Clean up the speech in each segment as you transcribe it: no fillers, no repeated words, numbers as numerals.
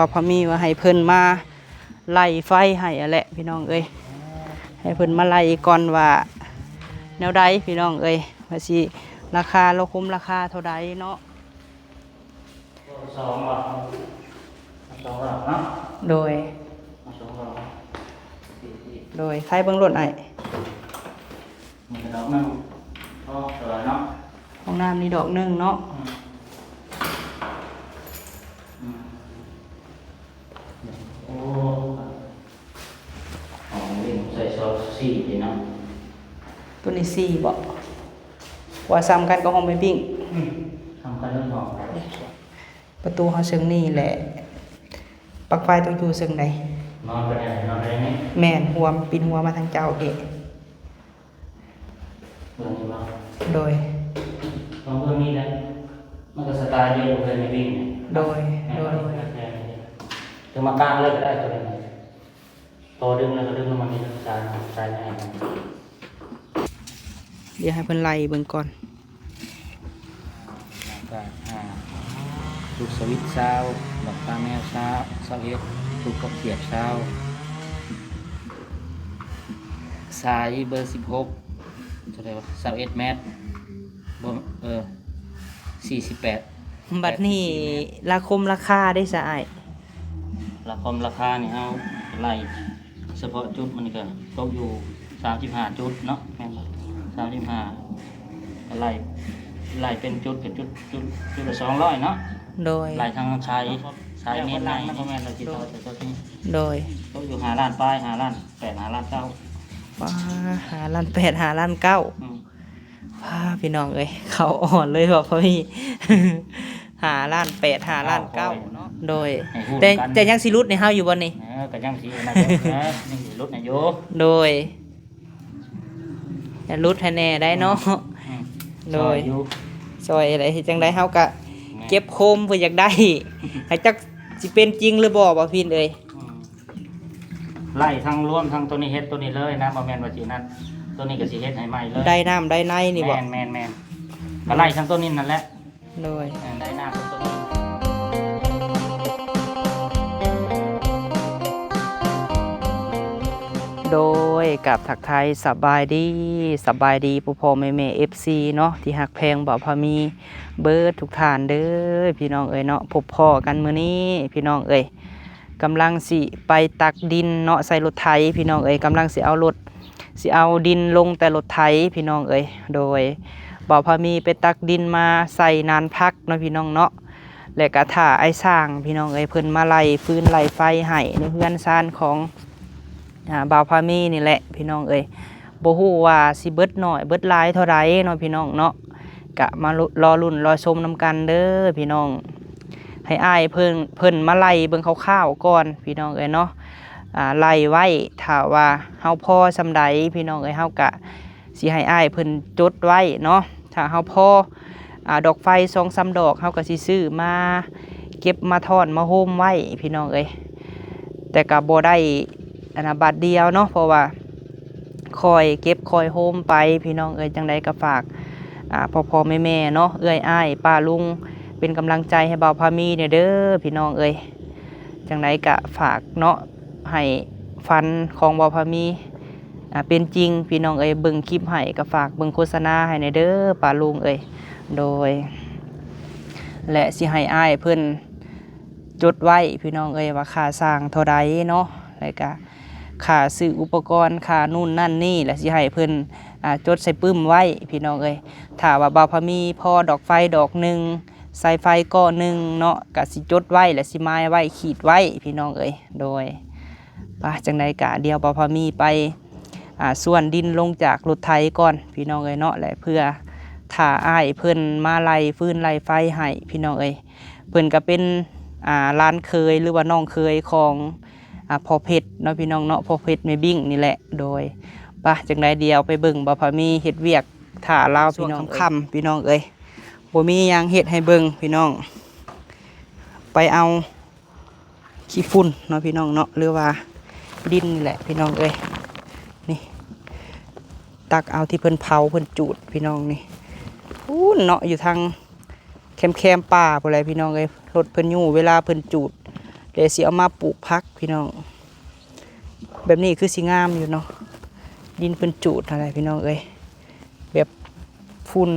ว่าพอมีว่าให้เพิ่นมาไล่ไฟให้อะแหละพี่น้องเอ้ยให้เพิ่นมาไล่ก่อนว่าแนวใดพี่น้องเอ้ยว่าสิราคาเราคุ้มราคาเท่าใดเนาะสองบาทสองบาทเนาะโดยสองบาทไฟเบิ่งรถไอ้มีกระดอกนึงก็สวยเนาะห้องน้ำนี่ดอกนึงเนาะโอ้วิ่งใส่ซอสสี่ดีเนาะตัวนี้4บ่ว่าซ้ำกันกับห้องไปบิ่งทำกันเรื่องของประตูเฮาเชิงนี่แหละปลั๊กไฟต้องอยู่เชิงใดนอนไปไหนนอนได้ไหมแม่นหัวปินหัวมาทางเจ้าเองเรื่องนี้บ้างโดยต้องเรื่องนี้นะมันก็สไตล์เดียวกันในวิ่งโดยถึงมากลางเลยก็ได้ตัวนี้ตัวดึงแล้วก็ดึงมันนี่สายง่ายเดี๋ยวให้เพิ่นไล่เบิ่งก่อนลูกสวิตซาวดอกตาแมวซาวซาวเฮ็ดลูกกบเขียดซาวสายเบอร์16เท่าไหร่วะ21เมตร48บัดนี้ราคาได้สะอ้ายราคานี่เอาไล่เฉพาะจุดมันนี่ก็ตกอยู่35จุดเนาะแม่นบ่35ไล่เป็นจุดกับจุดละ200เนาะโดยไล่ทางชายเมตรในบ่แม่นเราสิต่อแต่ตัวนี้โดยตกอยู่5ล้านปลาย5ล้าน8 5ล้าน9ว้า5ล้าน8 5ล้าน9ว้าพี่น้องเอ้ยเขาอ่อนเลยว่าพ่อพี่5ล้าน8 5ล้าน9เนาะโดยแต่ยังสิรุดในเฮาอยู่บ่นี่ก็ยังสินะยังสิรุดในอยู่โดยอย่ารุดให้แน่ได้เนาะโดยซอยอะไรจังได๋เฮาก็เก็บโคมเพื่ออยากได้ให้จักสิเป็นจริงหรือบ่พี่เอ้ยไล่ทั้งรวมทั้งตัวนี้เฮ็ดตัวนี้เลยนะบ่แม่นว่าสินั้นตัวนี้ก็สิเฮ็ดให้ใหม่เลยได้น้ำได้ในนี่บ่แม่นก็ไล่ทั้งตัวนี้นั่นแหละโดยได้น้ำทั้งตัวนี้โดยกับทักทายสบายดีผู้พ่อแม่ FC เนาะที่ฮักแพงบ่พอมีเบิดทุกท่านเด้อพี่น้องเอ้ยเนาะพบพ่อกันมื้อนี้พี่น้องเอ้ยกำลังสิไปตักดินเนาะใส่รถไถพี่น้องเอ้ยกำลังสิเอาดินลงแต่รถไถพี่น้องเอ้ยโดยบ่พอมีไปตักดินมาใส่นานพักเนาะพี่น้องเนาะและก็ถ้าไอ้สร้างพี่น้องเอ้ยเพิ่นมาไล่ฟืนไล่ไฟให้ในเฮือนซ่านของบ่าวพามีนี่แหละพี่น้องเอ้ยบ่ฮู้ว่าสิเบิดน้อยเบิดหลายเท่าใดเนาะพี่น้องเนาะกะมารอลุ้นรอชมนํกันเด้อพี่น้องให้อ้ายเพิ่นมาไล่เบิ่งคร่าวๆก่อนพี่น้องเอ้ยเนาะไล่ไว้ถ้าว่าเฮาพอซำใดพี่น้องเอ้ยเฮากะสิให้อ้ายเพิ่นจดไว้เนาะถ้าเฮาพอดอกไฟ 2-3 ดอกเฮาก็สิซื้อมาเก็บมาทอดมาโฮมไว้พี่น้องเอ้ยแต่ก็บ่ได้บาทเดียวเนาะเพราะว่าคอยเก็บคอยโฮมไปพี่น้องเอ้ยจังใดก็ฝากพ่อแม่เนาะเอ้ยอ้ายป้าลุงเป็นกำลังใจให้บ่าวพามีเนี่ยเด้อพี่น้องเอ้ยจังใดก็ฝากเนาะให้ฟันของบ่าวพามีเป็นจริงพี่น้องเอ้ยเบิ่งคลิปให้ก็ฝากเบิ่งโฆษณาให้เนี่ยเด้อป้าลุงเอ้ยโดยและสิให้อ้ายเพิ่นจดไว้พี่น้องเอ้ยว่าค่าสร้างเท่าใดเนาะแล้วก็ค่าซื้ออุปกรณ์ค่านู่นนั่นนี่และสิให้เพิ่นจดใส่ปึ้มไว้พี่น้องเอ้ยถ้าว่าบ่าวพามีพอดอกไฟดอกหนึ่งใส่ไฟก้อนหนึ่งเนาะก็สิจดไว้และสิหมายไว้ขีดไว้พี่น้องเอ้ยโดยจังใดกะเดียวบ่าวพามีไปส่วนดินลงจากรถไถก่อนพี่น้องเอ้ยเนาะและเพื่อถ้าอ้ายเพิ่นมาไล่ฟืนไล่ไฟให้พี่น้องเอ้ยเพิ่นก็เป็นร้านเคยหรือว่าน้องเคยของพอเพชรเนาะพี่น้องเนาะพอเพชรแม่บิ่งนี่แหละโดยจังไดเดียวไปเบิ่งบ่พามีเฮ็ดเวียกถ่าลาวพี่น้องค่ำพี่น้องเอ้ยบ่มีหยังเฮ็ดให้เบิ่งพี่น้องไปเอาขี้ฝุ่นเนาะพี่น้องเนาะหรือว่าดินนี่แหละพี่น้องเอ้ยนี่ตักเอาที่เพิ่นเผาเพิ่นจูดพี่น้องนี่เนาะอยู่ทางแคมป่าพุ่นแหละพี่น้องเอ้ยรถเพิ่นอยู่เวลาเพิ่นจูด เดี๋ยวสิเอามาปลูกพักพี่น้องแบบนี้คือสิงามอยู่เนาะดินเป็นจูดอะไรพี่น้องเอ้ยแบบฝุ่น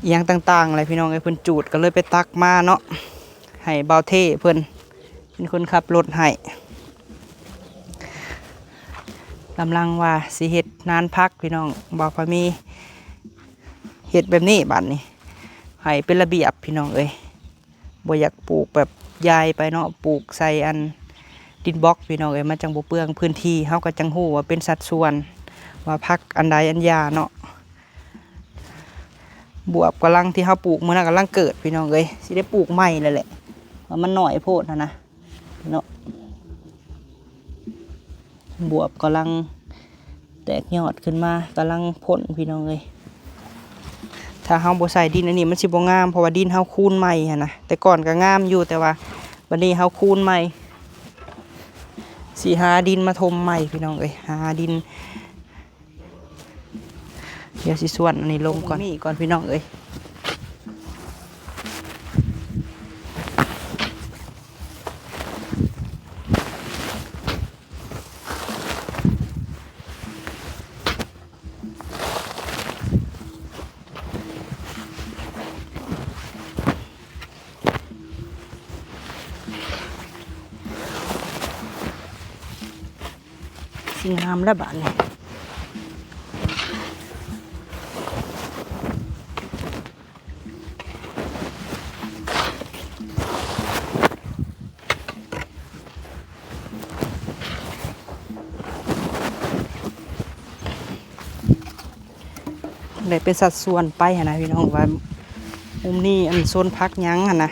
อย่างต่างๆอะไรพี่น้องเอ้ยเพิ่นจูดก็เลยไปตักมาเนาะให้เบาเท่เพิ่นเป็นคนขับรถให้กำลังว่าสิเฮ็ดนานพักพี่น้องบอกพอมีเฮ็ดแบบนี้บัดนี้ให้เป็นระเบียบพี่น้องเอ้ยบ่อยากปลูกแบบยายไปเนาะปลูกใส่อันดินบล็อกพี่น้องเอ้ยมันจังบ่เปลืองพื้นที่เฮาก็จังฮู้ว่าเป็นสัดส่วนว่าพักอันใดอันยาเนาะบวบกำลังที่เฮาปลูกมื้อนั้นกำลังเกิดพี่น้องเอ้ยสิได้ปลูกใหม่แล้วแหละว่ามันน้อยโพดนะเนาะบวบกำลังแตกยอดขึ้นมากำลังผลพี่น้องเอ้ยถ้าเฮาบ่ใส่ดินอันนี้มันสิบ่งามเพราะว่าดินเฮาคูนใหม่หั่นนะแต่ก่อนก็งามอยู่แต่ว่าวันนี้เฮาคูนใหม่สิหาดินมาถมใหม่พี่น้องเอ้ยหาดินเดี๋ยวสิส่วนอันนี้ลงก่อนนี่ก่อนพี่น้องเอ้ยสิงามแล้วบาดนี้ได้เป็นสัดส่วนไปหั่นนะพี่น้องว่ามุมนี้อันโซนพักยั้งหั่นนะ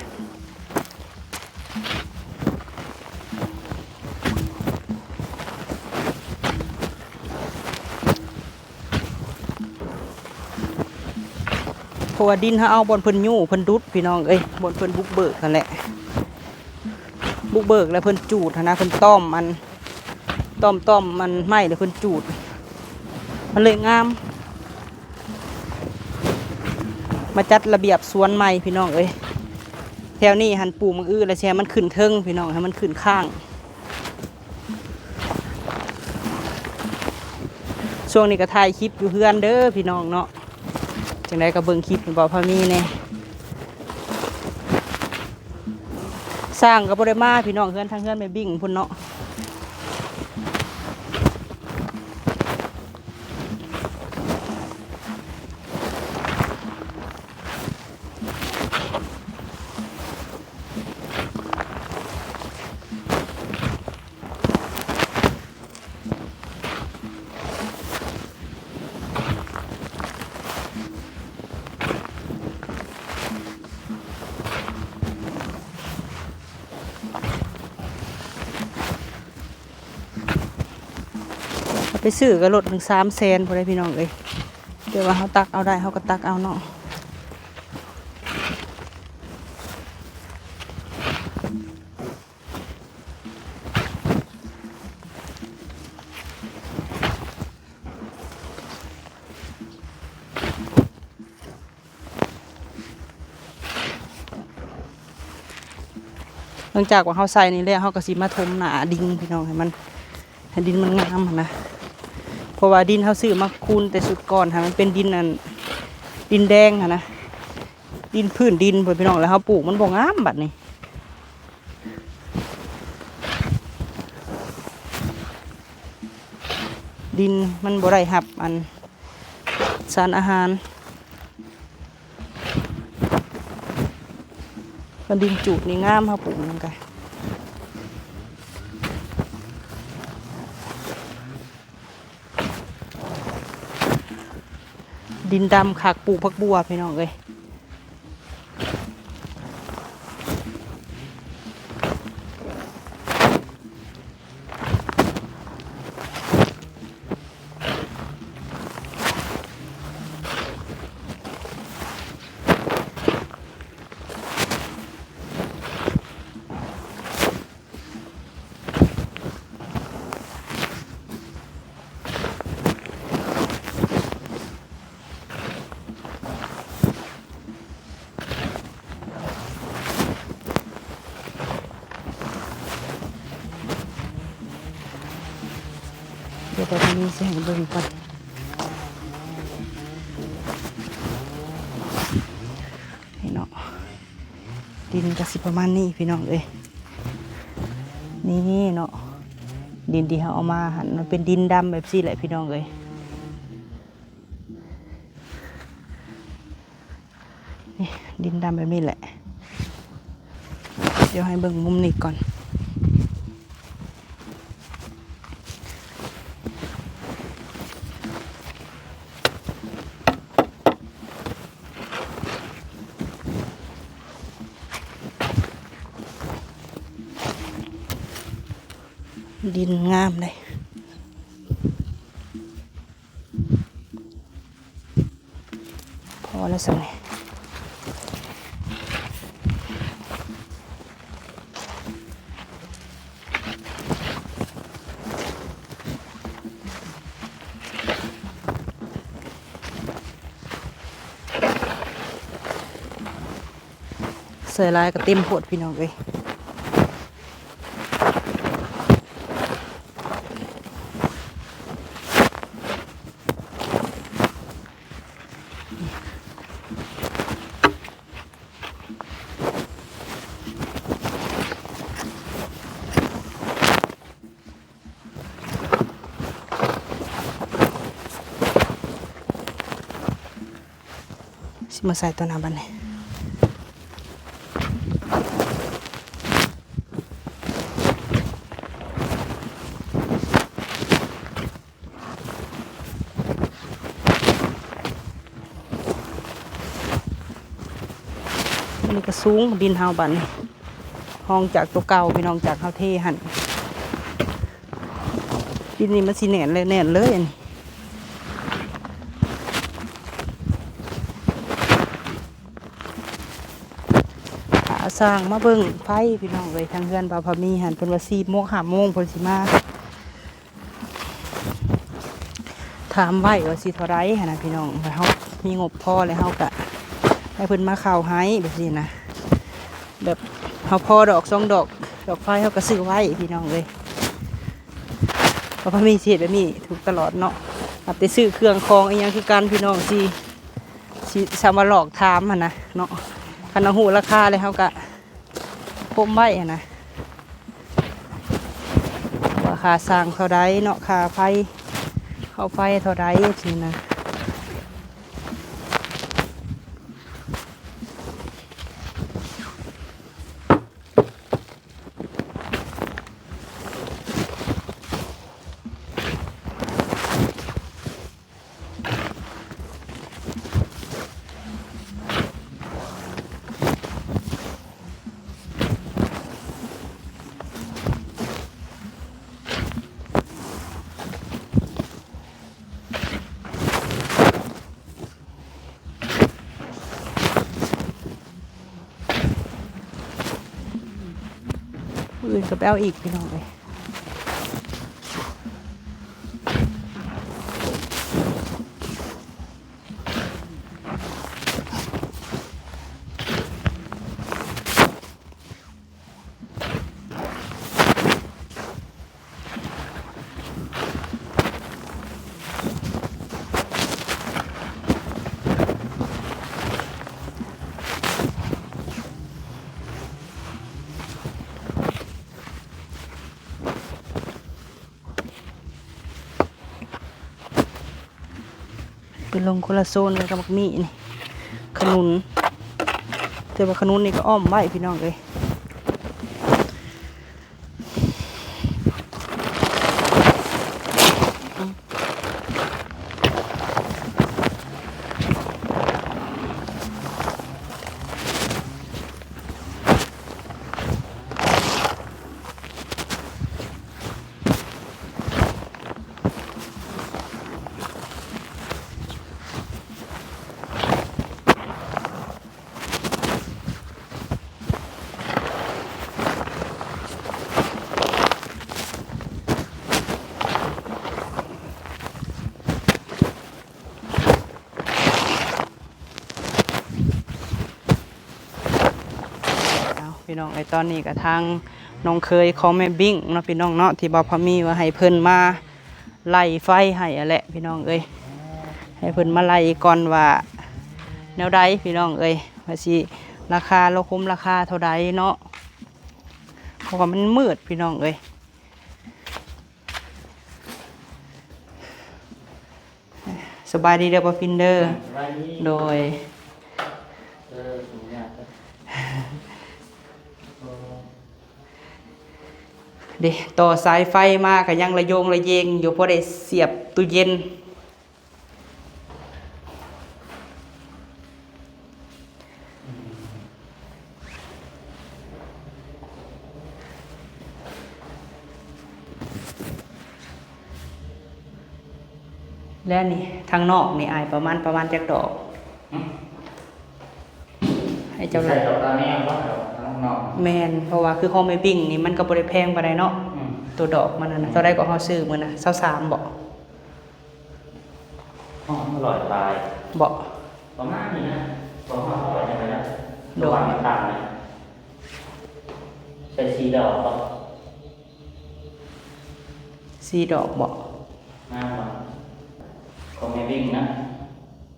เพราะว่าดินเขาเอาบนเพิ่นยู่เพิ่นดุดพี่น้องเอ้ยบนเพิ่นบุกเบิกนั่นแหละบุกเบิกแล้วเพิ่นจูดนะเพิ่นต้อมมันมันไหม้แล้วเพิ่นจูดมันเลยงามมาจัดระเบียบสวนใหม่พี่น้องเอ้ยแถวนี้หันปลูกมือแล้วแช่มันขึ้นเทิงพี่น้องให้มันขึ้นข้างช่วงนี้ก็ถ่ายคลิปอยู่เพื่อนเด้อพี่น้องเนาะจังไดก็เบิ่งคลิปบอกพอมีเนี่ยสร้างก็บ่ได้มาพี่น้องเพื่อนทางเพื่อนไปบิ่งพุ่นเนาะไปซื้อก็ลดถึง300,000พอได้พี่น้องเอ้ยเดี๋ยวว่าเขาตักเอาได้เขาก็ตักเอาเนาะหลังจากว่าเขาใส่นี่แล้วเขาก็สิมาถมหนาดินพี่น้องให้ดินมันงามนะเพราะว่าดินเขาซื้อมาคูนแต่สุดก่อนมันเป็นดินดินแดงนะดินพื้นดินพี่น้องแล้วเขาปลูกมันบ่งามบัดนี้ดินมันบ่ได้หับสารอาหารมันดินจูดนี่งามเขาปลูกนั่นไงดินดำขากปลูกผักบัวพี่น้องเอ้ย ดี๋ยวตอนนี้จะให้เบิ่งก่อนให้เนาะดินก็สิประมาณนี้พี่น้องเอ้ยนี่เนาะดินที่เขาเอามาหันมันเป็นดินดำแบบนี้แหละพี่น้องเอ้ยนี่ดินดำแบบนี้แหละเดี๋ยวให้เบิ่งมุมนี้ก่อนดินงามเลยพอแล้วสิเสือลายก็เต็มโพดพี่น้องเลยสิมาใส่ตัวน้ำบันนี่นี่ก็สูงดินเฮาบันห้องจากตัวเก่าพี่น้องจากเฮาเทหันดินนี้มันสีแน่นเลยแน่นเลยอันนี้สร้างมาเบิ่งไฟพี่น้องเลยทางเฮือนบ่าวพามีหันเป็นว่า4 โมง 5 โมงเพิ่นสิมาถามไว้ว่าสิเท่าไรหั่นน่ะพี่น้องว่าเฮามีงบพอแล้วเฮาก็ให้เพิ่นมาเข้าให้แบบนี้นะแบบเฮาพอดอก2 ดอกไฟเฮาก็ซื้อไว้พี่น้องเลยบ่าวพามีสิเฮ็ดแบบนี้ถูกตลอดเนาะอับแต่ซื้อเครื่องของอีหยังคือกันพี่น้องสิสามารถหลอกถามหั่นนะเนาะคันเอาฮู้ราคาเลยเฮาก็พมไว้นะว่าค่าสร้างเท่าไรเนาะค่าไฟเข้าไฟเท่าไรทีนะอื่นก็ไปเอาอีกพี่น้องเลยเป็นลงคนละโซนเลยกับบักมี่นี่ขนุนแต่ว่าขนุนนี่ก็อ้อมไว้พี่น้องเลยพี่น้องไอ้ตอนนี้กับทางน้องเคยของแม่บิ้งเนาะพี่น้องเนาะที่บ่าวพามีว่าให้เพิ่นมา ไล่ไฟให้อะแหละพี่น้องเอ้ยให้เพิ่นมาไล่ก่อนว่าแนวใดพี่น้องเอ้ยว่าสิราคาเราคุ้มราคาเท่าใดเนาะเพราะว่ามันมืดพี่น้องเอ้ยสบายดีเด้อบ่ฟินเด้อโดยเด้ต่อสายไฟมาก็ยังระโยงระเยงอยู่พอได้เสียบตู้เย็นและนี่ทางนอกนี่อายประมาณจักดอกให้เจ้า ใส่ดอกตาแนวว่าดอกนอก แมนเพราะว่าคือคอมไม่บิ้งนี่มันก็บ่ได้แพงปานใดเนาะตัวดอกมันน่ะเท่าใดก็เฮาซื้อมื้อน่ะ23บ่ หอมอร่อยตาย บ่ ประมาณนี้นะประมาณอร่อยจังเลยนะระหว่างมันต่างเลยใส่สีดอกป่ะ 4ดอกบ่ น่ารักของแม่วิ่งนะ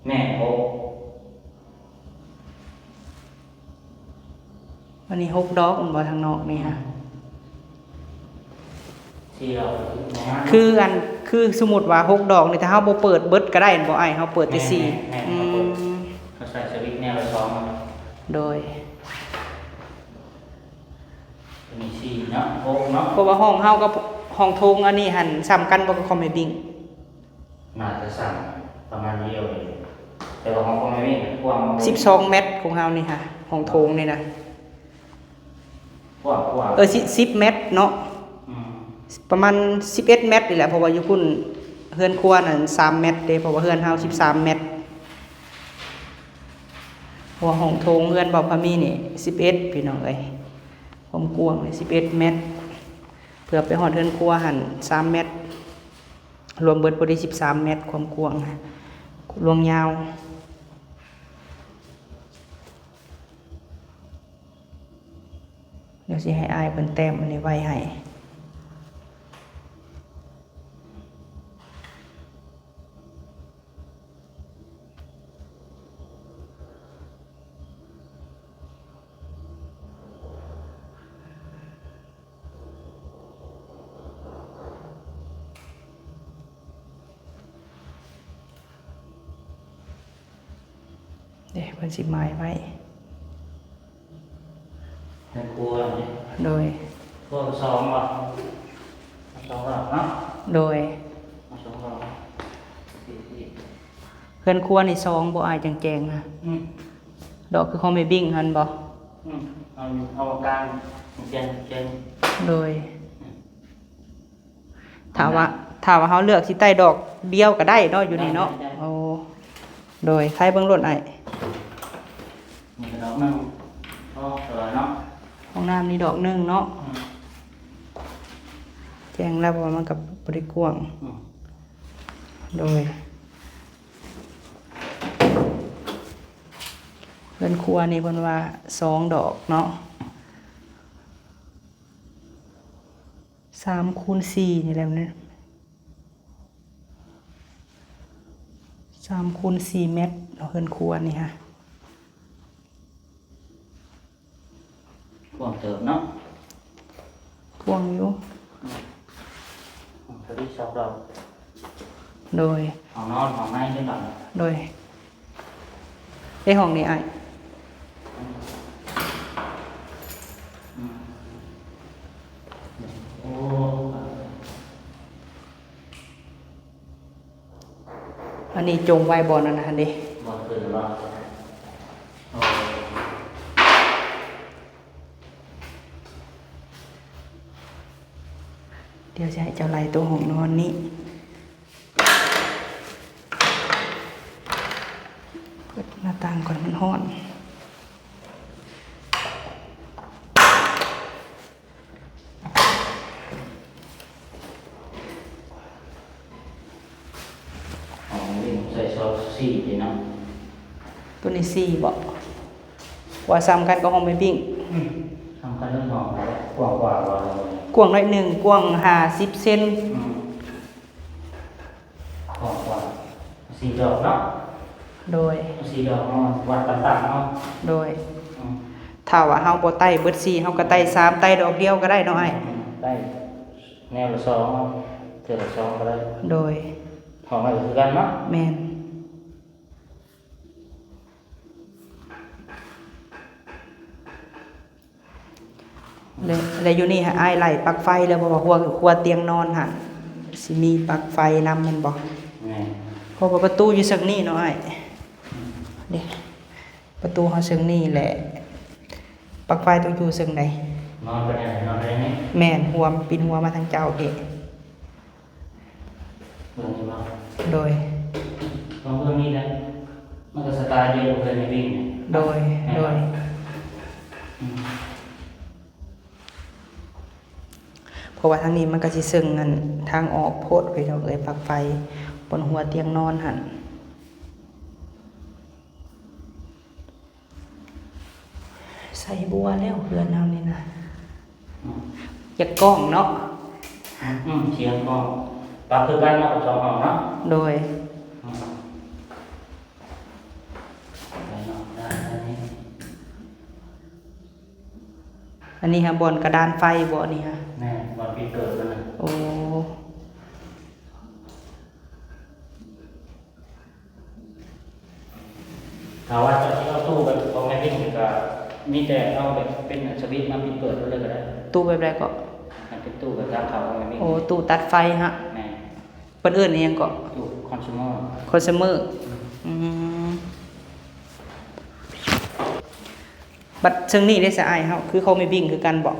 แม่โอ้ วันนี้6ดอกมันบ่ทางนอกนี่ฮะ สีดอกนะ คือสมมุติว่า6ดอกนี่ถ้าเฮาบ่เปิดเบิดก็ได้บ่อ้ายเฮาเปิดแต่4 แม่ อื เขาใส่สวิตช์แนวละสอง โดย มีสีเนาะโอ้เนาะ เพราะว่าห้องเฮากับห้องโถงอันนี้หันซ้ำกันบ่กับคอมไม่บิ้ง น่าจะสั่งประมาณนี้เดียวเองแต่ว่าของแม่วิ่งกว้าง 12 เมตรของเฮานี่ค่ะห้องโถงนี่นะ กว้าง 10 เมตรเนาะประมาณ11 เมตรนี่แหละเพราะว่าอยู่พุ่นเฮือนครัวนั่น3 เมตรเด้เพราะว่าเฮือนเฮา13 เมตรเพราะว่าห้องโถงเฮือนบ่พามีนี่11พี่น้องเอ้ยความกว้างนี่11 เมตรเพื่อไปฮอดเฮือนครัวหั่น3 เมตรรวมเบิดพอดี13 เมตรความกว้างรวมยาวเดี๋ยวสิให้อายเพิ่นแต้มอันนี้ไว้ให้เดี๋ยวเพิ่นสิหมายไว้ ในครัวนี่ โดย ครัวสองว่ะสองว่ะเนาะ โดย สองว่ะ เฮือนครัวนี่2บ่อายจังแจงนะดอกคือของแม่บิ้งหั่นบ่ เอากลางเจน โดยถามว่าเฮาเลือกสิใต้ดอกเดียวก็ได้เนาะอยู่นี่เนาะโอ้โดยใครเบิ่งรถอ้าย มีกระดอกนึงก็สวยเนาะ ห้องน้ำนี่ดอกหนึงเนาะแจ้งแล้วว่ามันก็บ่ได้กว้างโดยเฮือนครัวนี่เพิ่นว่า2ดอกเนาะ3 คูณ 4นี่แหละมัน3 คูณ 4 เมตรเฮือนครัวนี่ฮะ กว้างเติบเนาะ กว้างอยู่ พอดีสองดอก โดย ห้องนอนห้องในด้วยหน่อย โดยไอ้ห้องนี้อ้าย โอ้ อันนี้จงไว้บ่นั่นน่ะหั่นเด้ บอลคือว่าโอ้ เดี๋ยวจะให้เจ้าไล่ตัวห้องนอนนี้เปิดหน้าต่างก่อนมันร้อน ห้องวิ่งใส่ซอสสี่ดีเนาะ ตัวนี้4บ่ว่าซ้ำกันกับห้องแม่บิ้ง ทำกันเรื่องห้องกว้างกว่าเรา กว้างน้อยหนึ่งกว้าง50 เซน 4 ดอกเนาะ โดย 4 ดอกเอาวัดต่างๆเนาะ โดย อืม ถ้าว่าเฮาบ่ไต่เบิด4เฮาก็ไต่3ไต่ดอกเดียวก็ได้เนาะอ้าย ได้แนวละ2เอาเทื่อละ2ก็ได้ โดย ของอะไรคือกันเนาะ แม่นแล้วอยู่นี่ฮะอ้ายไล่ปลั๊กไฟแล้วบ่ว่าหัวเตียงนอนหั่นสิมีปลั๊กไฟนำแม่นบ่ แม่ เพราะว่าประตูอยู่ซึ่งนี้เนาะอ้ายเด้ประตูเฮาซึ่งนี้แหละปลั๊กไฟต้องอยู่ซึ่งใด นอนไปไหนนอนไปไหน แม่นหัวปินหัวมาทางเจ้าเด้ เรื่องนี้บ้าง โดย ลองเรื่องนี้นะมันก็สไตล์เดียวกันในวิ่งเนี่ย โดย อืม เพราะว่าทางนี้มันก็สิซึ่งอันทางออกโพดไปเนาะเอ้ยปลั๊กไฟบนหัวเตียงนอนหั่นใส่บัวแล้วเพื่อนเฮานี่นะ อืม อยากกล้องเนาะ เชียงก็ปรับคือกันเนาะกับ2 ห้องเนาะ โดย อืมไปเนาะได้อันนี้ อันนี้ฮะบนกระดานไฟบ่นี่ฮะ แน่วันปีเกิดมันน่ะ โอ้ ถ้าว่าจะที่เอาตู้แบบของแม่วิ่งก็มีแต่เอาแบบเป็นสวิตช์มาปิดเปิดเลยก็ได้ ตู้แบบใดก็ มันเป็นตู้แบบทางเขาของแม่วิ่ง โอ้ตู้ตัดไฟฮะ แม่ เพิ่นเอิ้นอิหยังก็ ตู้คอน sumer คอน sumer อืมบัดซึ่งนี่ได้สะอายเฮาคือเขาไม่วิ่งคือกันบ่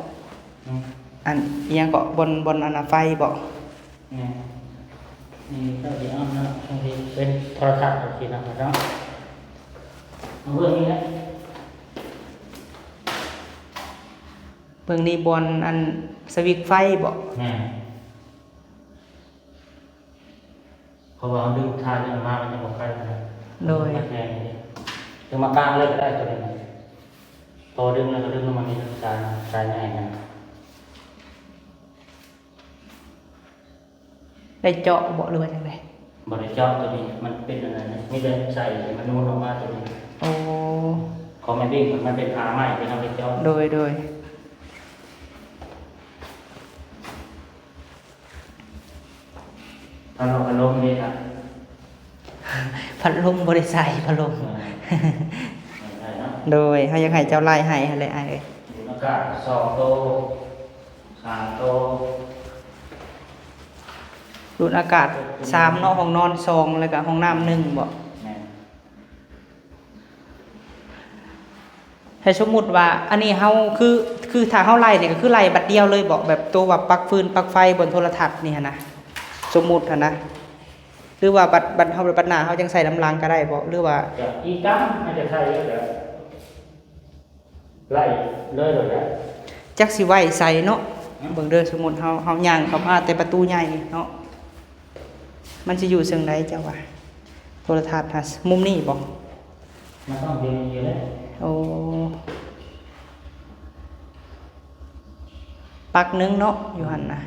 อืม อันอิหยังก็บนอันน่ะไฟบ่ นี่นี่เจ้าที่อ้อมเนาะบางทีเป็นโทรทัศน์เอาทีนะเนาะเอาเรื่องนี้นะ เบิ่งนี่บนอันสวิตช์ไฟบ่ แม่เพราะว่าเขาดึงทานดึงมามันจะบอกใครนะมาแทนนี่ดึงมากลางเลยก็ได้ตัวนี้นะพอดึงแล้วก็ดึงลงมานี่สายง่ายนะ ได้เจาะบ่หรือว่าจังได บริจาคตัวนี้มันเป็นอะไรนะนี่เลยใส่มันนูนออกมาตัวนี้ โอ้ ของแม่วิ่งมันเป็นขาใหม่ที่ทำบริจาค โดยพัดลมนี่ครับ พัดลมบ่ได้ใส่พัดลม ได้เนาะ โดยเฮาอยากให้เจ้าไล่ให้หั่นแหละอ้ายเอ้ย ดูอากาศ2 โต3 โต ดูดอากาศ3เนาะห้องนอน2แล้วก็ห้องน้ำ1บ่ แม่ ให้สมมุติว่าอันนี้เฮาคือถ้าเฮาไล่นี่ก็คือไล่บัดเดียวเลยบอกแบบตัวว่าปลั๊กฟืนปลั๊กไฟบนโทรทัศน์นี่หั่นนะสมมุติหั่นนะหรือว่าบัดเฮาบัดหน้าเฮาจังใส่ลำรางก็ได้บ่หรือว่า จะอีกัมไม่จะใช่เยอะแล้วไล่เลยเลยแล้ว จักสิไว้ใส่เนาะเบิ่งเด้อสมมุติเฮาย่างเข้ามาแต่ประตูใหญ่เนาะมันสิอยู่ซึ่งใดจ้ะวะโทรทัศน์หามุมนี้บ่ มันต้องเรียนเยอะแล้ว โอ้ปลั๊กหนึงเนาะอยู่หั่นน่ะ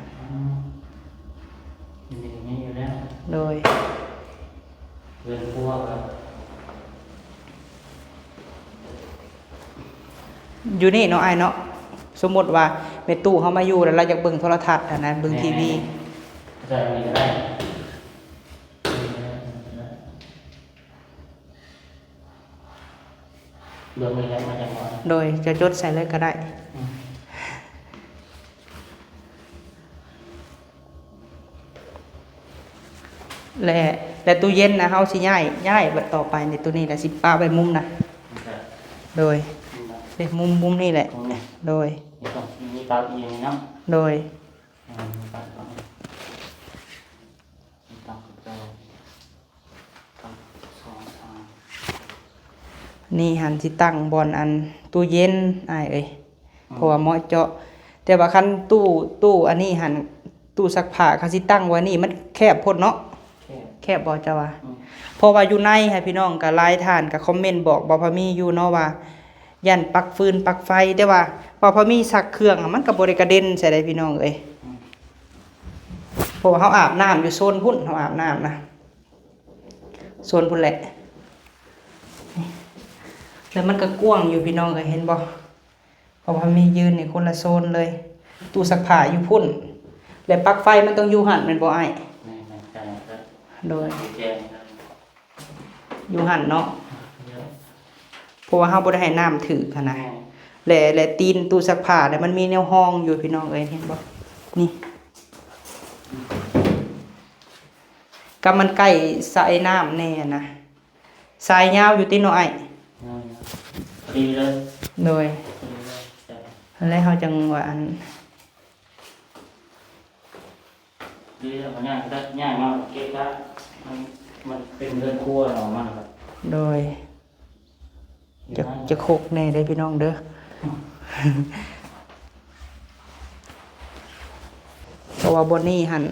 เรียนอย่างนี้อยู่แล้ว โดย เรียนพวกครับ อยู่นี่เนาะอ้ายเนาะสมมุติว่าแม่ตู้เฮามาอยู่แล้วเราอยากเบิ่งโทรทัศน์หั่นนะเบิ่งทีวี ใส่อันนี้ก็ได้เรื่องนี้แล้วมาจากไหน โดยจะจดใส่เลยก็ได้ และตู้เย็นนะเฮาสิย้ายบัดต่อไปในตัวนี้แหละสิป้าไว้มุมนะโดยมุมนี่แหละ โดย นี่ต้องมีเตาอีกอย่างนี้เนาะ โดย มีเตาก่อนมีเตากับเตาสองทาง นี่หันสิตั้งบอนอันตู้เย็นอ้ายเอ้ยเพราะว่าเหมาะเจาะ แต่ว่าคันตู้อันนี้หันตู้ซักผ้าเขาสิตั้งไว้นี่มันแคบโพดเนาะ แคบบ่จ้าว่าเพราะว่าอยู่ในให้พี่น้องก็หลายท่านก็คอมเมนต์บอกบ่พอมีอยู่เนาะว่ายันปลั๊กฟืนปลั๊กไฟแต่ว่าบ่พอมีซักเครื่องอะมันก็บ่ได้กระเด็นใส่ได้พี่น้องเอ้ยเพราะว่าเฮาอาบน้ำอยู่โซนพุ่นเฮาอาบน้ำนะ ส่วนพุ่นแหละนี่แล้วมันก็กว้างอยู่พี่น้องก็เห็นบ่เพราะว่ามียืนในคนละโซนเลย ตู้ซักผ้าอยู่พุ่นและปลั๊กไฟมันต้องอยู่หั่นแม่นบ่อ้าย นี่ใช่ครับ โดย แจ้งครับ อยู่หั่นเนาะ เยอะ เพราะว่าเฮาบ่ได้ให้น้ำถึกหันนะและตีนตู้ซักผ้าเนี่ยมันมีแนวห้องอยู่พี่น้องเอ้ยเห็นบ่นี่ก็มันใกล้สายน้ำแน่นะสายยาวอยู่ติเนาะอ้าย ดีเลย โดย ดีเลยใช่ แล้วเฮาจังว่าอัน ดีแล้วมันง่ายมากเก๊กละมันเป็นเรื่องครัวหรอมากครับ โดยจะโคกแน่ได้พี่น้องเด้อ เพราะว่าบนนี้หัน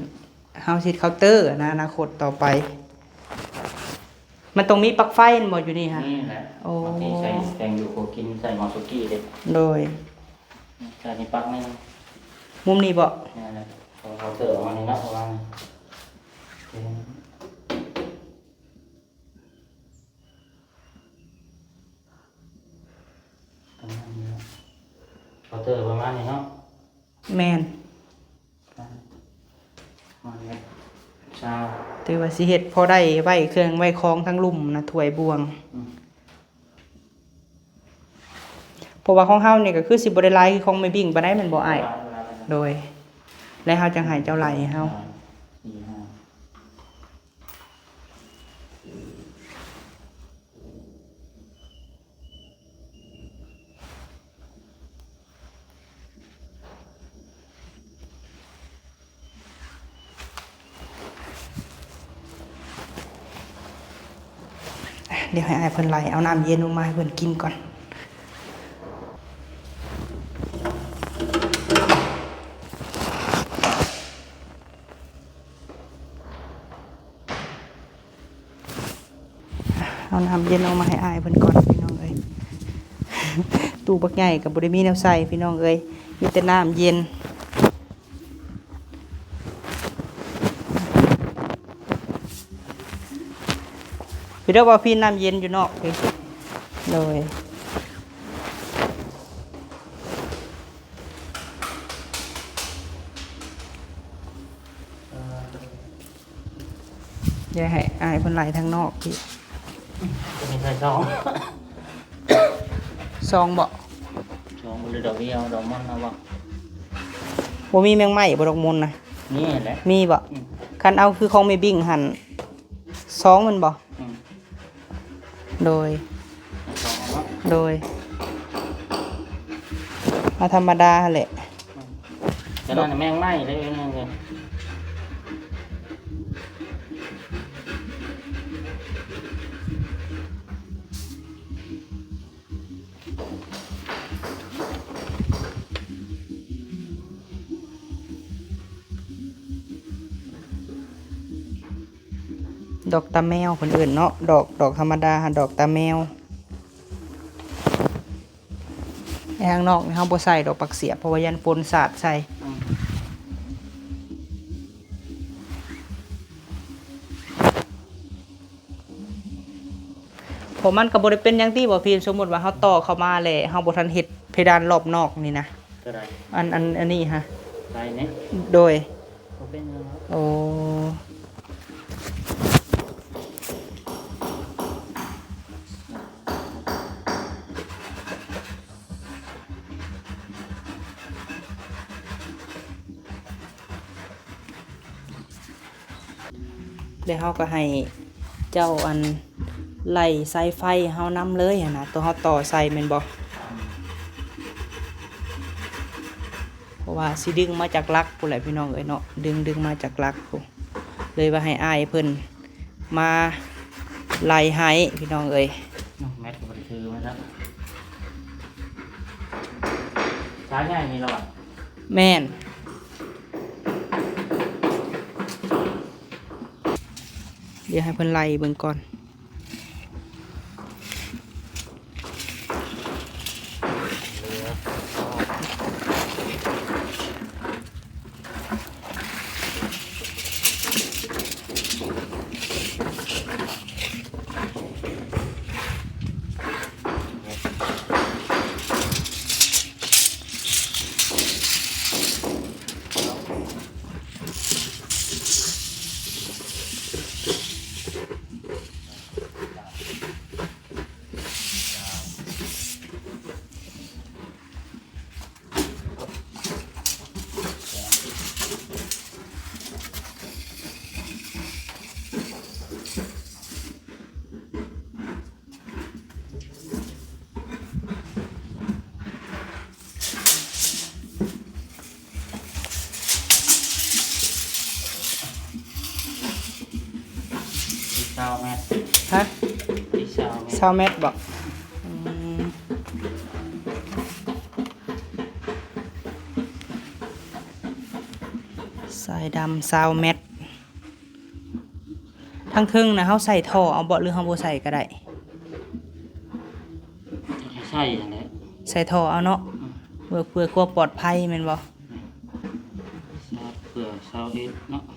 เฮาสิเคาน์เตอร์นะอนาคตต่อไป มันต้องมีปลั๊กไฟหมดอยู่นี่ฮะ นี่แหละ โอ้ บางทีใส่แกงอยู่โคกินใส่หมอสุกี้เด็ด โดย ใส่นี่ปักนี่ มุมนี้บ่ นี่แหละเขาเสิร์ฟออกมานี่นะประมาณเขาเสิร์ฟประมาณนี้เนาะ แม่น มาเนี่ยชา ถือว่าสิเฮ็ดพอได้ไว้เครื่องไว้ของทั้งลุ่มนะถ้วยบวง เพราะว่าของเฮานี่ก็คือสิบ่ได้หลายคือของแม่บิ่งปานใดแม่นบ่อ้ายโดย และเฮาจังให้เจ้าไหลเฮา สี่ห้า เดี๋ยวให้อ้ายเพิ่นไหลเอาน้ำเย็นลงมาให้เพิ่นกินก่อนเอาน้ำเย็นลงมาให้อ้ายเพิ่นก่อนพี่น้องเอ้ย ตู้บักใหญ่ก็บ่ได้มีแนวใส่พี่น้องเอ้ยมีแต่น้ำเย็นพี่เด้อว่าพี่น้ำเย็นอยู่นอกพี่เลยอย่าให้อายเพิ่นไหลทางนอกพี่ จะมีใส่ซอง ซองบ่ ซองบริดอกเดียวดอกมันนะวะ บ่มีแมงไหม้บ่ดอกมนต์นะ นี่แหละ มีบ่คันเอาคือของแม่บิ่งหั่นซองมันบ่โดย ซองเนาะ โดยเอาธรรมดาแหละ จะนั่นแมงไหม้เลยนั่นเลย ดอกตาแมวคนอื่นเนาะดอกธรรมดาหั่นดอกตาแมวไอ้ข้างนอกนี่เฮาบ่ใส่ดอกปักเสียบเพราะว่ายันปนสาดใส่ผมมันก็บ่ได้เป็นหยังที่บ่พี่สมมุติว่าเฮาต่อเข้ามาแล้วเฮาบ่ทันเฮ็ดเพดานรอบนอกนี่นะ เท่าไร อันนี้ฮะ ไรเนี่ย โดย เขาเป็นยังไง โอ้แล้วเฮาก็ให้เจ้าอันไล่สายไฟเฮานำเลยหั่นนะตัวเฮาต่อใส่แม่นบ่เพราะว่าสิดึงมาจากลักพุ่นแหละพี่น้องเอ้ยเนาะดึงมาจากลักพุ่นเลยว่าให้อ้ายเพิ่นมาไล่ให้พี่น้องเอ้ย แมทบริคือไหมครับช้าง่ายนี่เราอ่ะ แม่นเดี๋ยวให้เพิ่นไล่เบิ่งก่อน 20 เมตร ฮะ ที่20 เมตร 20 เมตรบ่อืมสายดำ20 เมตรทั้งเทึงนะเฮาใส่ท่อเอาบ่หรือเฮาบ่ใส่ก็ได้ ใช่อย่างนี้ ใส่ท่อเอาเนาะเพื่อความปลอดภัยแม่นบ่ เผื่อ21เนาะ21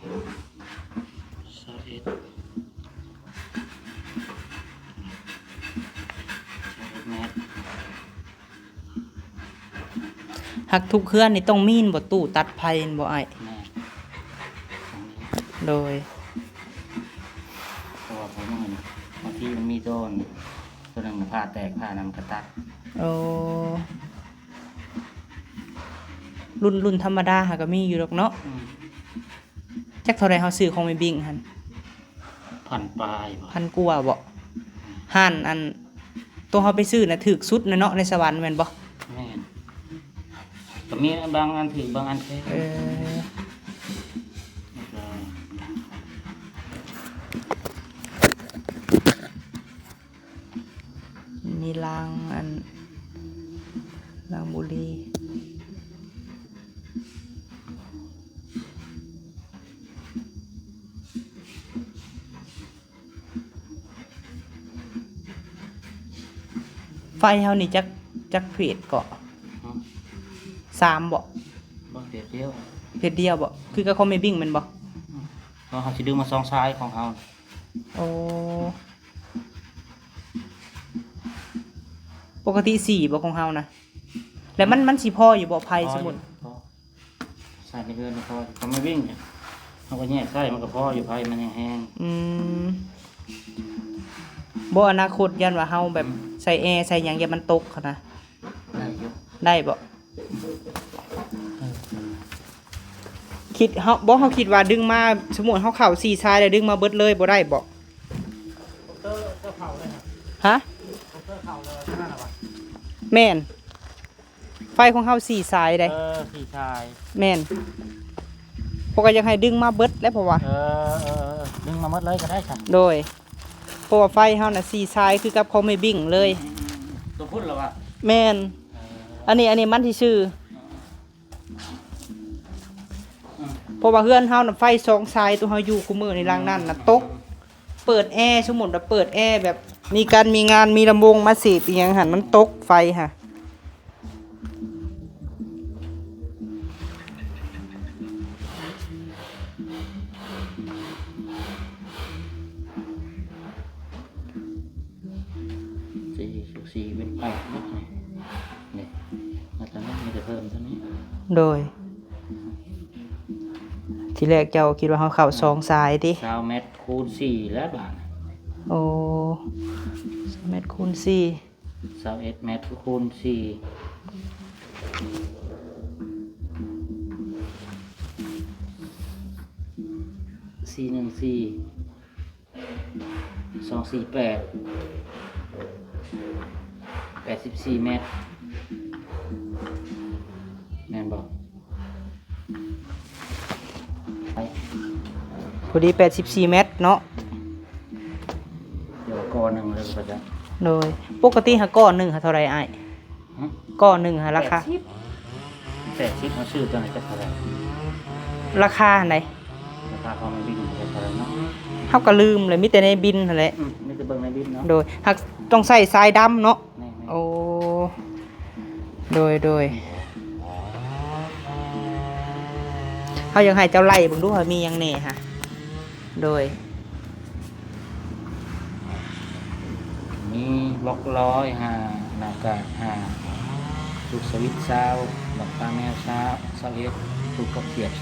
เมตร หักทุกเคลื่อนนี่ต้องมีนบ่ตู้ตัดไผบ่อ้าย แม่ โดย ตัวผมมันบางทีมันมีตัวหนึ่งผ้าแตกผ้านำกระตัด โอ้รุ่นธรรมดาหาก็มีอยู่ดอกเนาะจักเท่าใดเฮาซื้อของแม่บิ่งหั่น ผ่อนปลายบ่ พันกว่าบ่ห่านอันตัวเฮาไปซื้อน่ะถูกสุดนะเนาะในสวรรค์แม่นบ่ แม่นก็มีบางอันถือบางอันแค่ เออมีรางอันรางบุรีไฟเฮานี่จักเพจเกาะ3บ่ บางเดียวเดียว เพจเดียวบ่คือกับคอมเมบิ้งแม่นบ่ เพราะเขาจะดึงมาสองซ้ายของเขา โอ้ปกติ4บ่ของเฮานะแล้วมันสิพออยู่บ่ไผสมมุติ ใส่ในเรือนพอเขาไม่วิ่งเนี่ยเขาก็แยกใส่มันก็พออยู่ไฟมันแห้ง บ่อนาคตยันว่าเฮาแบบใส่แอร์ใส่หยังอย่ามันตกค่ะนะ ๆได้อยู่ ได้บ่คิดเฮาบ่เฮาคิดว่าดึงมาสมมุติเฮาเข้า4ชายแล้วดึงมาเบิดเลยบ่ได้บ่ฮะแม่นไฟของเฮา4สายได้ พี่ชาย แม่นพวกก็อยากให้ดึงมาเบิดแล้วเพราะว่า ดึงมาหมดเลยก็ได้ค่ะ โดยเพราะว่าไฟเฮาน่ะ4สายคือกับเขาไม่บิ่งเลย ตัวพุ่นหรอวะ แม่นอันนี้มันที่ชื่อเพราะว่าเฮือนเฮาน่ะไฟ2สายตัวเฮาอยู่คุมื้อในรังนั้นน่ะตกเปิดแอร์สมมุติว่าเปิดแอร์แบบมีงานมีลำวงมาสิอีหยังหั่นมันตกไฟค่ะ สี่เป็น8นิดนี่มาตอนนี้มีแต่เพิ่มเท่านี้ โดย ทีแรกเจ้าคิดว่าเฮาเข้า2สายติ 20 เมตรคูณ4แล้วบาท โอ้2เมตรคูณ4 21 เมตรคูณ4 414 248 84 เมตรแม่นบอกไป พอดี84เมตรเนาะ เดี๋ยวก้อนหนึ่งเลยก็จะ โดยปกติหาก้อนหนึงหาเท่าไหร่อ้ายก้อนหนึงหาราคา 80มาซื้อตัวไหนจะเท่าไหร่ ราคาไหน ราคาเขาไม่บินจะเท่าไหร่เนาะ เฮาก็ลืมเลยมีแต่ในบินนั่นแหละ นี่จะเบิ่งในบินเนาะ โดยหักต้องใส่ทรายดำเนาะ แม่ โอ้โดยเฮายังให้เจ้าไล่เบิ่งดูว่ามีหยังแหน่ฮะโดย มีบล็อก100หน้ากาก5ลูกสวิตช์20บักตาแมว21ลูกกระเขียด20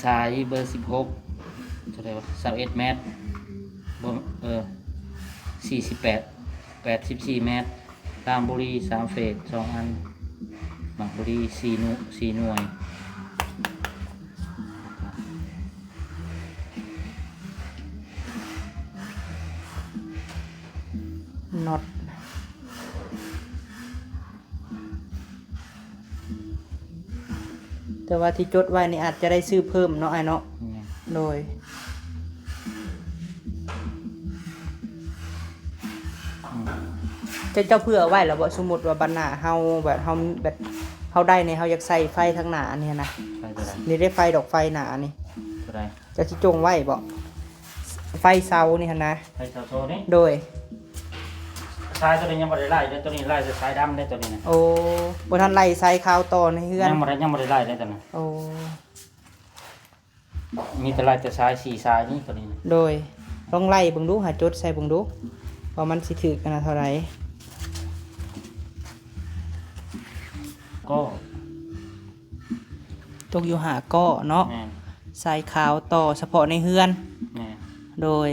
สายเบอร์16เท่าไหร่วะ21 เมตร48 84 เมตรตามบุรี3เฟส2อันบางบุรี4หน่วย น็อตแต่ว่าที่จดไว้นี่อาจจะได้ซื้อเพิ่มเนาะไอ้เนาะ นี่ โดย เจ้าเพื่อไว้แล้วบ่สมมุติว่าบัดหน้าเฮาแบบเฮาได้ในเฮาอยากใส่ไฟทางหน้าเนี่ยนะ ไปตัวใด นี่ได้ไฟดอกไฟหน้านี่ ตัวใด เจ้าสิจงไว้บ่ไฟเสานี่หั่นนะ ไปเสาโซนี่ โดย สายตัวนี้ยังบ่ได้ไล่เด้อตัวนี้ไล่จะสายดำได้ตัวนี้นะ โอ้บ่ทันไล่ใส่ขาวต่อในเฮือน ยังบ่ได้ไล่ได้ตัวนั้น โอ้ มีแต่ไล่แต่สาย4สายนี่ตัวนี้นะ โดยลองไล่เบิ่งดูหาจดใส่เบิ่งดูว่ามันสิถึกกันเท่าไหร่ ก็ ตกอยู่หาก้อเนาะ แม่น ใส่ขาวต่อเฉพาะในเฮือน แม่น โดย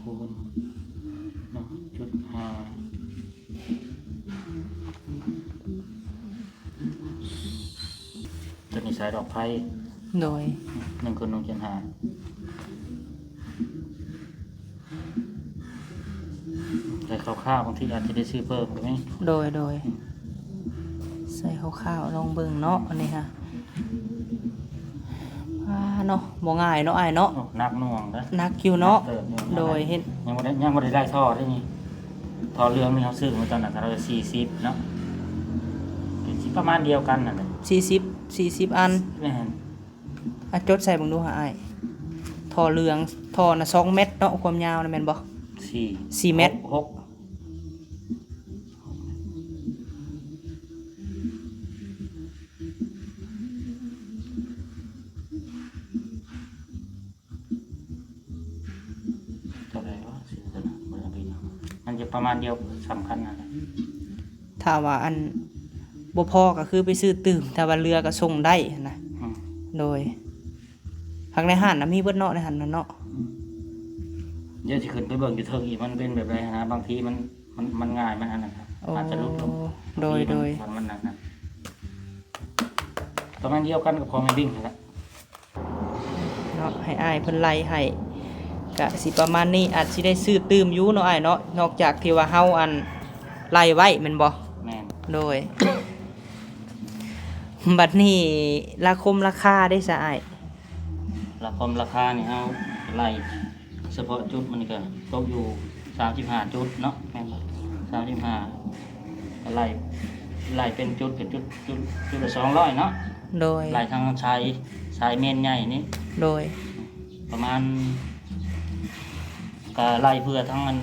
คูณ1.5ตัวนี้สายดอกไผ่ โดย 1คูณ1.5แต่คร่าวๆบางทีอาจจะได้ซื้อเพิ่มก็มี โดยใส่ข้าวๆลองเบิ่งเนาะอันนี้ค่ะเนาะบ่ง่ายเนาะอ้ายเนาะ โอ้นักหน่วงนะ นักอยู่เนาะ เติมอยู่ โดยเห็น ยังบ่ได้ไล่ท่อได้นี่ท่อเรื่องนี่เขาซื้อมาตอนนั้นเราจะ40เนาะเป็นสิประมาณเดียวกันนั่นแหละ 40อัน แม่น อ่ะจดใส่เบิ่งดูหาอ้ายท่อเหลืองท่อน่ะ2เมตรเนาะความยาวน่ะแม่นบ่ 4 4เมตร 6เท่าไหร่วะสิตัวนั้นบ่ได้ไปเอามันจะประมาณเดียวสำคัญนั่นแหละ ถ้าว่าอันบ่พอก็คือไปซื้อตื่มถ้าว่าเรือก็ส่งได้หั้นนะ อืม โดยทางในห้านน่ะมีเบิดเนาะในห้านนั่นเนาะ เดี๋ยวสิขึ้นไปเบิ่งอยู่เทิงอีกมันเป็นแบบไรนะบางทีมันง่ายมันอันนั้นครับ โอ้ อาจจะลุกลง โดย มันหนักนะประมาณเดียวกันกับพอไม่วิ่งนั่นแหละ เนาะให้อ้ายเพิ่นไล่ให้ก็สิประมาณนี้อาจสิได้ซื้อตื่มอยู่เนาะอ้ายเนาะนอกจากที่ว่าเฮาอันไล่ไว้แม่นบ่ แม่น โดย บัดนี้ราคาได้ซะอ้าย ราคมราคานี่เอาไล่เฉพาะจุดมันนี่ก็ตกอยู่35จุดเนาะแม่นบ่35ก็ไล่เป็นจุดเป็นจุดละ200เนาะ โดย ไล่ทางชายเมนใหญ่นี่ โดย ประมาณก็ไล่เพื่อทั้งมัน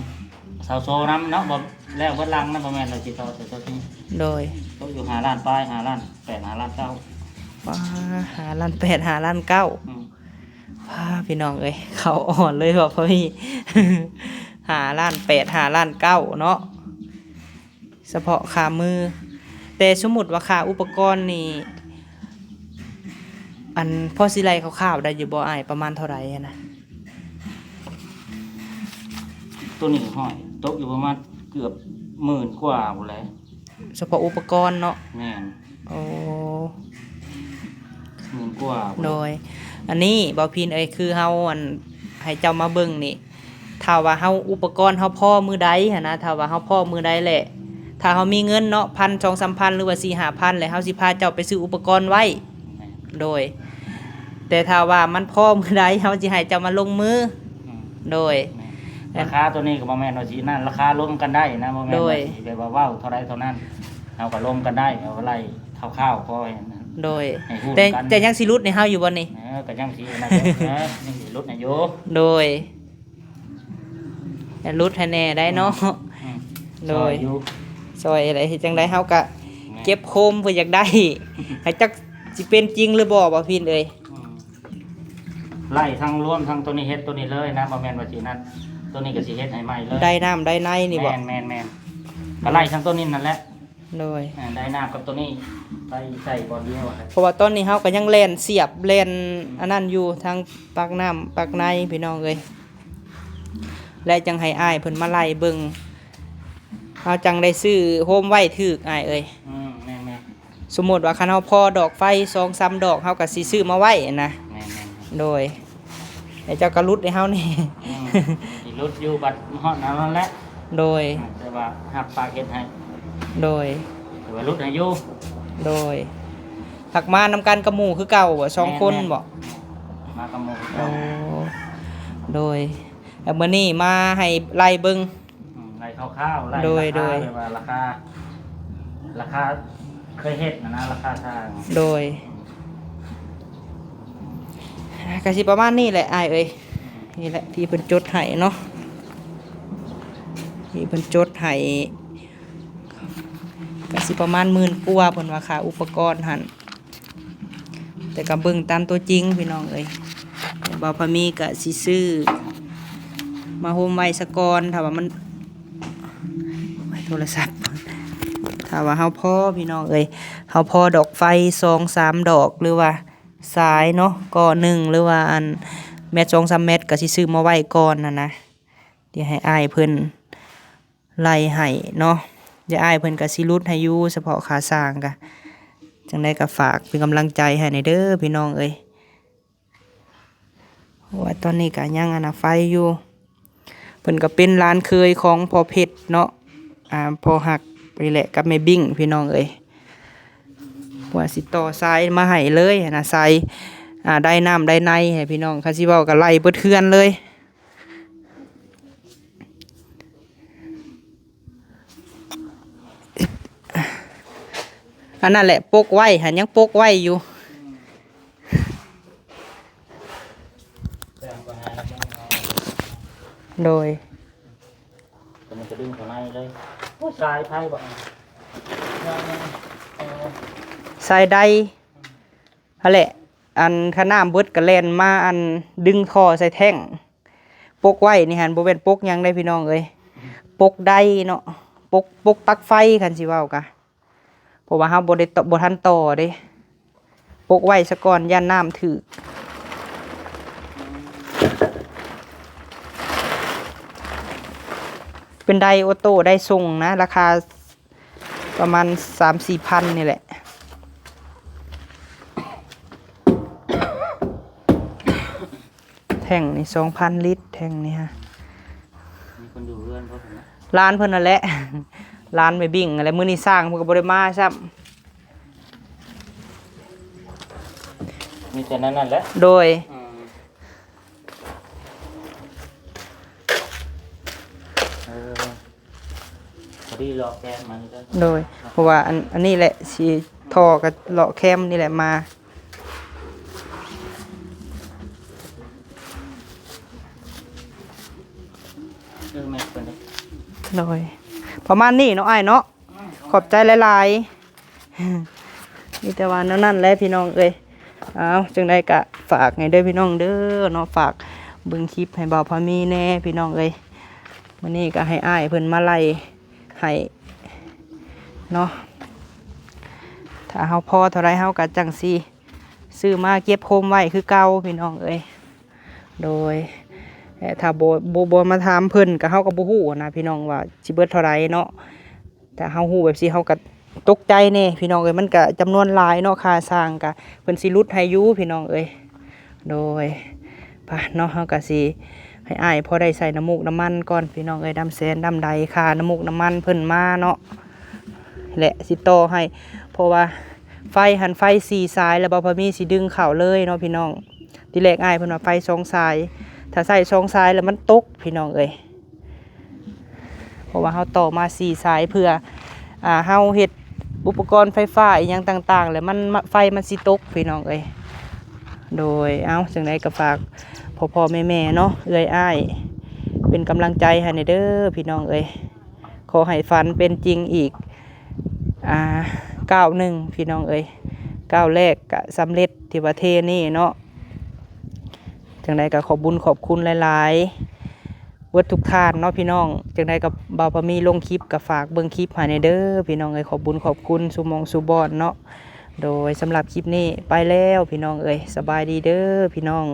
เสาโซน้ำเนาะบ่แล้วเบิดลังนะบ่แม่นเราสิต่อแต่ตัวนี้ โดย ตกอยู่5ล้านปลาย5ล้าน8 5ล้าน9 ว้า5ล้าน8 5ล้าน9 อืม พี่น้องเอ้ยเขาอ่อนเลยบอกพ่อพี่ 5ล้าน8 5ล้าน9เนาะเฉพาะขามือ แต่สมมุติว่าค่าอุปกรณ์นี่อันพ่อสิไลคร่าวๆได้อยู่บ่อ้ายประมาณเท่าไหร่อะนะ ตัวนี้ห้อยตกอยู่ประมาณเกือบ10,000กว่าพุ่นแหละ เฉพาะอุปกรณ์เนาะ แม่น โอ้ 10,000กว่าพุ่น โดย อันนี้บ่พินเอ้ยคือเฮาอันให้เจ้ามาเบิ่งนี่ถ้าว่าเฮาอุปกรณ์เฮาพอมือใดหั่นนะถ้าว่าเฮาพอมือใดแหละ ถ้าเฮามีเงินเนาะ1,000 2-3,000หรือว่า4-5,000แล้วเฮาสิพาเจ้าไปซื้ออุปกรณ์ไว้ แม่น โดย แต่ถ้าว่ามันพอมือใดเฮาสิให้เจ้ามาลงมือ อืม โดย แม่นราคาตัวนี้ก็บ่แม่นว่าสินั่นราคาลงกันได้นะบ่แม่น โดย ว่าสิแบบว่าว้าวเท่าใดเท่านั้นเอาก็ลงกันได้เอาไล่คร่าวๆพอเห็นนะ โดย ให้ฮู้ แต่ กัน แต่ยังสิรุดในเฮาอยู่บ่นี่ ก็ยังสินะยังสิลดให้อยู่ โดยอย่ารุดให้แน่ได้เนาะ อืม โดย ซออยู่ ซอยอะไรเฮ็ดจังไดเฮาก็เก็บโคมเพื่ออยากได้ ให้จักสิเป็นจริงหรือบ่บ่พี่เอ้ย อืมไล่ทั้งรวมทั้งตัวนี้เฮ็ดตัวนี้เลยนะบ่แม่นว่าสินั่นตัวนี้ก็สิเฮ็ดให้ใหม่เลย ได้น้ำได้ในนี่บ่ แม่นก็ไล่ทั้งตัวนี้นั่นแหละ โดย ได้น้ำกับตัวนี้ไปใส่บอลเดียวอะครับ เพราะว่าตอนนี้เฮาก็ยังแล่นเสียบแล่นอันนั้นอยู่ทางปากน้ำปากในพี่น้องเอ้ยและจังให้อ้ายเพิ่นมาไล่เบิ่งเฮาจังได้ซื้อโฮมไว้ถึกอ้ายเอ้ย แม่น สมมุติว่าคันเฮาพอดอกไฟ 2-3 ดอกเฮาก็สิซื้อมาไว้นะ แม่น โดยไอ้เจ้ากระลุดให้เฮานี่ สิลดอยู่บัดฮอดนั้นแหละ โดย แต่ว่าหักปากเฮ็ดให้ โดย ก รือว่ารุดอายุ โดยหักมานำกันกับหมู่คือเก่าบ่2คนบ่ มากระโมง โอ้โดยแล้วมื้อนี้มาให้ไล่เบิ่ง ไล่คร่าวๆไล่ โดย ราคาเลยว่าราคาเคยเฮ็ดนะราคาทาง โดยก็สิประมาณนี้แหละอ้ายเอ้ยนี่แหละที่เพิ่นจดให้เนาะที่เพิ่นจดให้ก็สิประมาณ10,000กว่าเพิ่นว่าค่าอุปกรณ์หั่นแต่ก็เบิ่งตามตัวจริงพี่น้องเอ้ยบ่าวพามีก็สิซื้อมาโฮมไว้ซะก่อนถ้าว่ามันโทรศัพท์ถ้าว่าเฮาพอพี่น้องเอ้ยเฮาพอดอกไฟ2-3 ดอกหรือว่าสายเนาะก็1หรือว่าอันแมตร2-3 เม็ดก็สิซื้อมาไว้ก่อนนะเดี๋ยวให้อ้ายเพิ่นไล่ให้เนาะเดี๋ยวอ้ายเพิ่นก็สิรุดให้อยู่เฉพาะค่าสร้างก็จังได๋ก็ฝากเป็นกำลังใจให้ในเด้อพี่น้องเอ้ยว่าตอนนี้ก็ยังไฟอยู่เพิ่นก็เป็นร้านเคยของพ่อเพชรเนาะพ่อหักไปแหละกับแม่บิ้งพี่น้องเอ้ยว่าสิต่อสายมาให้เลยนะสายได้น้ำได้ในให้พี่น้องคันสิเว้าก็ไล่เบิดเฮือนเลยอันนั้นแหละปกไว้หันยังปกไว้อยู่โดย แต่มันจะดึงเข้าในเลยโอ้สายไพ่บ่ สายใดนั่นแหละอันขน้ำเบิดกระแลนมาอันดึงคอใส่แท่งปกไว้นี่หันบ่เป็นปกหยังได้พี่น้องเอ้ยปกได้เนาะปกปลั๊กไฟคันสิเว้ากะเพราะว่าเฮาบ่ได้บ่ทันต่อเด้ปกไว้ซะก่อนย่านน้ำถึกเป็นไดออโต้ได้ส่งนะราคาประมาณ 3-4 พันนี่แหละแท่งนี่ 2,000 ลิตรแท่งนี่ฮะ มีคนอยู่เรือนเพราะผมนะ ร้านเพิ่นนั่นแหละ ร้านไม่บิ่งอะไรมื้อนี้สร้างเพิ่นก็บ่ได้มาซ้ำ มีแต่นั้นแหละ โดยพอดีรอแกนมันก็ โดยเพราะว่าอันนี้แหละสิท่อกับเลาะแคมนี่แหละมาแม่เป็นได้ โดยประมาณนี้เนาะอ้ายเนาะขอบใจหลายๆมีแต่ว่านั่นแหละพี่น้องเอ้ยเอาจังได๋ก็ฝากให้เด้อพี่น้องเด้อเนาะฝากเบิ่งคลิปให้บ่าวพามีแน่พี่น้องเอ้ยมื้อนี้ก็ให้อ้ายเพิ่นมาไล่ให้เนาะถ้าเฮาพอเท่าไรเฮาก็จังสิซื้อมาเก็บโคมไว้คือเก่าพี่น้องเอ้ยโดยถ้าบ่มาถามเพิ่นก็เฮาก็บ่ฮู้นะพี่น้องว่าสิเบิดเท่าไรเนาะแต่เฮาฮู้แบบสิเฮาก็ตกใจแน่พี่น้องเอ้ยมันก็จำนวนหลายเนาะค่าสร้างก็เพิ่นสิลดให้อยู่พี่น้องเอ้ยโดยไปเนาะเฮาก็สิให้อ้ายพอได้ใส่น้ำมูกน้ำมันก่อนพี่น้องเอ้ยดำแสนดำใดค่าน้ำมูกน้ำมันเพิ่นมาเนาะและสิต่อให้เพราะว่าไฟหันไฟ4สายแล้วบ่พอมีสิดึงเข้าเลยเนาะพี่น้องทีแรกอ้ายเพิ่นว่าไฟ2สายถ้าใส่2สายแล้วมันตกพี่น้องเอ้ยเพราะว่าเฮาต่อมา4สายเพื่อเฮาเฮ็ดอุปกรณ์ไฟฟ้าอีหยังต่างๆแล้วมันไฟมันสิตกพี่น้องเอ้ยโดยจังได๋ก็ฝากพ่อๆแม่ๆเนาะเอื้อยอ้ายเป็นกำลังใจให้ในเด้อพี่น้องเอ้ยขอให้ฝันเป็นจริงอีก91พี่น้องเอ้ยก้าวแรกก็สำเร็จที่ประเทศนี้เนาะจังไดก็ขอบบุญขอบคุณหลายๆเบิดทุกท่านเนาะพี่น้องจังไดก็บ่าวพามีลงคลิปก็ฝากเบิ่งคลิปให้ในเด้อพี่น้องเอ้ยขอบบุญขอบคุณสุมองสุบอนเนาะโดยสำหรับคลิปนี้ไปแล้วพี่น้องเอ้ยสบายดีเด้อพี่น้อง